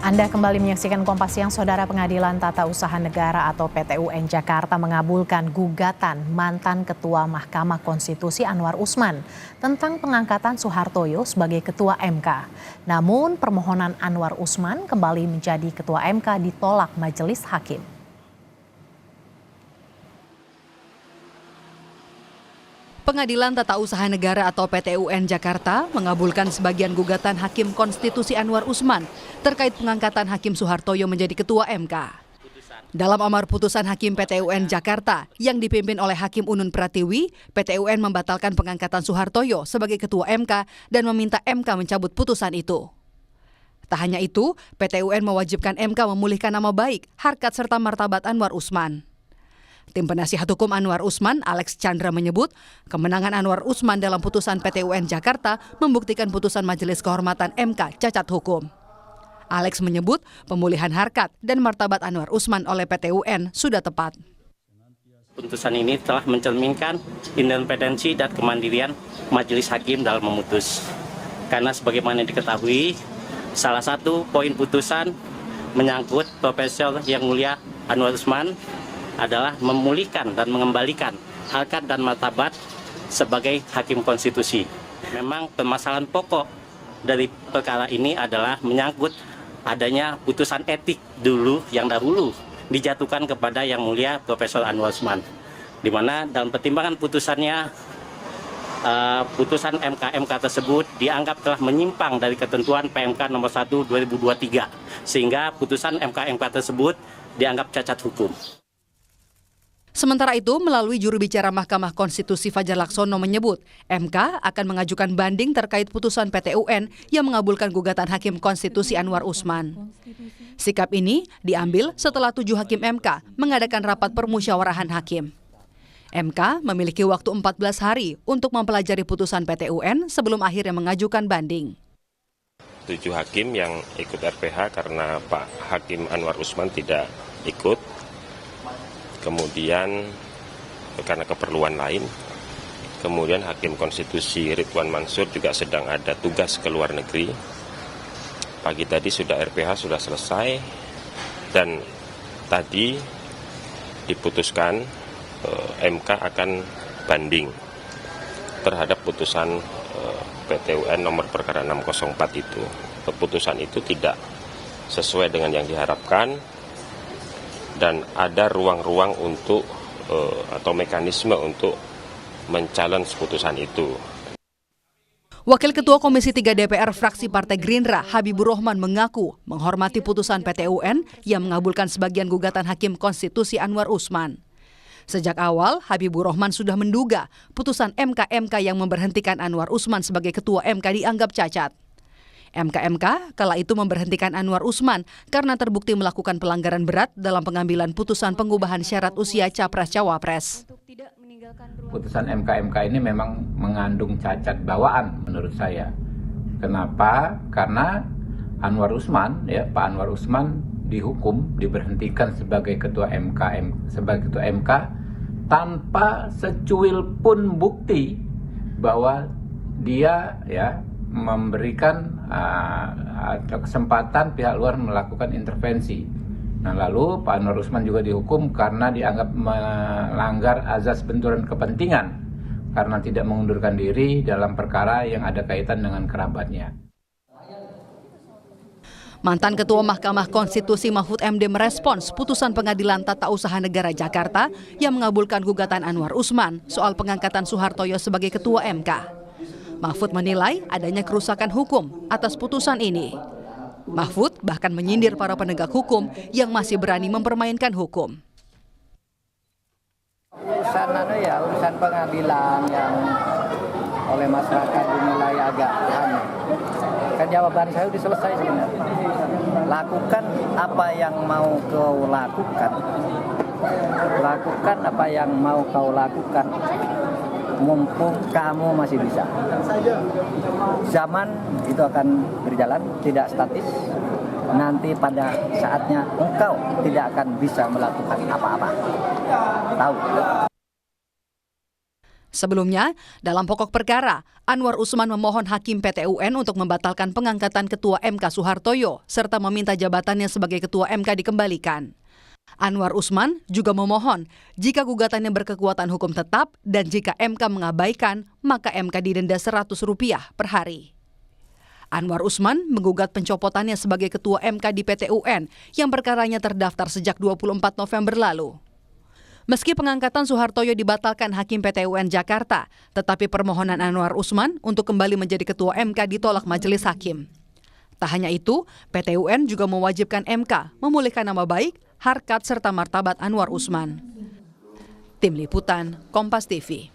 Anda kembali menyaksikan Kompas Siang. Saudara, Pengadilan Tata Usaha Negara atau PT UN Jakarta mengabulkan gugatan mantan Ketua Mahkamah Konstitusi Anwar Usman tentang pengangkatan Soehartoyo sebagai Ketua MK. Namun permohonan Anwar Usman kembali menjadi Ketua MK ditolak Majelis Hakim. Pengadilan Tata Usaha Negara atau PT UN Jakarta mengabulkan sebagian gugatan Hakim Konstitusi Anwar Usman terkait pengangkatan Hakim Soehartoyo menjadi Ketua MK. Dalam amar putusan Hakim PT UN Jakarta yang dipimpin oleh Hakim Unun Pratiwi, PT UN membatalkan pengangkatan Soehartoyo sebagai Ketua MK dan meminta MK mencabut putusan itu. Tak hanya itu, PT UN mewajibkan MK memulihkan nama baik, harkat serta martabat Anwar Usman. Tim penasihat hukum Anwar Usman, Alex Chandra, menyebut kemenangan Anwar Usman dalam putusan PT UN Jakarta membuktikan putusan Majelis Kehormatan MK cacat hukum. Alex menyebut pemulihan harkat dan martabat Anwar Usman oleh PT UN sudah tepat. Putusan ini telah mencerminkan independensi dan kemandirian Majelis Hakim dalam memutus. Karena sebagaimana diketahui, salah satu poin putusan menyangkut Profesor Yang Mulia Anwar Usman adalah memulihkan dan mengembalikan harkat dan martabat sebagai Hakim Konstitusi. Memang permasalahan pokok dari perkara ini adalah menyangkut adanya putusan etik dulu yang dahulu dijatuhkan kepada Yang Mulia Profesor Anwar Usman, di mana dalam pertimbangan putusannya putusan MK tersebut dianggap telah menyimpang dari ketentuan PMK nomor 1 2023, sehingga putusan MK tersebut dianggap cacat hukum. Sementara itu, melalui juru bicara Mahkamah Konstitusi Fajar Laksono menyebut MK akan mengajukan banding terkait putusan PT UN yang mengabulkan gugatan Hakim Konstitusi Anwar Usman. Sikap ini diambil setelah 7 Hakim MK mengadakan rapat permusyawarahan hakim. MK memiliki waktu 14 hari untuk mempelajari putusan PT UN sebelum akhirnya mengajukan banding. 7 hakim yang ikut RPH karena Pak Hakim Anwar Usman tidak ikut. Kemudian karena keperluan lain, kemudian Hakim Konstitusi Ridwan Mansur juga sedang ada tugas ke luar negeri. Pagi tadi sudah RPH sudah selesai dan tadi diputuskan MK akan banding terhadap putusan PT UN nomor perkara 604 itu. Keputusan itu tidak sesuai dengan yang diharapkan dan ada ruang-ruang untuk atau mekanisme untuk men-challenge putusan itu. Wakil Ketua Komisi 3 DPR fraksi Partai Gerindra, Habibur Rahman, mengaku menghormati putusan PT UN yang mengabulkan sebagian gugatan Hakim Konstitusi Anwar Usman. Sejak awal, Habibur Rahman sudah menduga putusan MK yang memberhentikan Anwar Usman sebagai Ketua MK dianggap cacat. MK kala itu memberhentikan Anwar Usman karena terbukti melakukan pelanggaran berat dalam pengambilan putusan pengubahan syarat usia Capres-Cawapres. Putusan MK ini memang mengandung cacat bawaan menurut saya. Kenapa? Karena Anwar Usman, Pak Anwar Usman dihukum, diberhentikan sebagai Ketua MK tanpa secuil pun bukti bahwa dia memberikan kesempatan pihak luar melakukan intervensi. Nah, lalu Pak Anwar Usman juga dihukum karena dianggap melanggar azas benturan kepentingan karena tidak mengundurkan diri dalam perkara yang ada kaitan dengan kerabatnya. Mantan Ketua Mahkamah Konstitusi Mahfud MD merespons putusan Pengadilan Tata Usaha Negara Jakarta yang mengabulkan gugatan Anwar Usman soal pengangkatan Soehartoyo sebagai Ketua MK. Mahfud menilai adanya kerusakan hukum atas putusan ini. Mahfud bahkan menyindir para penegak hukum yang masih berani mempermainkan hukum. Urusan pengadilan yang oleh masyarakat dinilai agak aneh. Kan jawaban saya sudah selesai sebenarnya. Lakukan apa yang mau kau lakukan. Lakukan apa yang mau kau lakukan. Mumpung kamu masih bisa. Zaman itu akan berjalan, tidak statis. Nanti pada saatnya engkau tidak akan bisa melakukan apa-apa. Tahu. Sebelumnya, dalam pokok perkara, Anwar Usman memohon Hakim PT UN untuk membatalkan pengangkatan Ketua MK Suhartoyo serta meminta jabatannya sebagai Ketua MK dikembalikan. Anwar Usman juga memohon jika gugatannya berkekuatan hukum tetap dan jika MK mengabaikan, maka MK didenda Rp100 per hari. Anwar Usman menggugat pencopotannya sebagai Ketua MK di PT UN yang perkaranya terdaftar sejak 24 November lalu. Meski pengangkatan Suhartoyo dibatalkan Hakim PT UN Jakarta, tetapi permohonan Anwar Usman untuk kembali menjadi Ketua MK ditolak Majelis Hakim. Tak hanya itu, PT UN juga mewajibkan MK memulihkan nama baik, harkat serta martabat Anwar Usman. Tim Liputan, Kompas TV.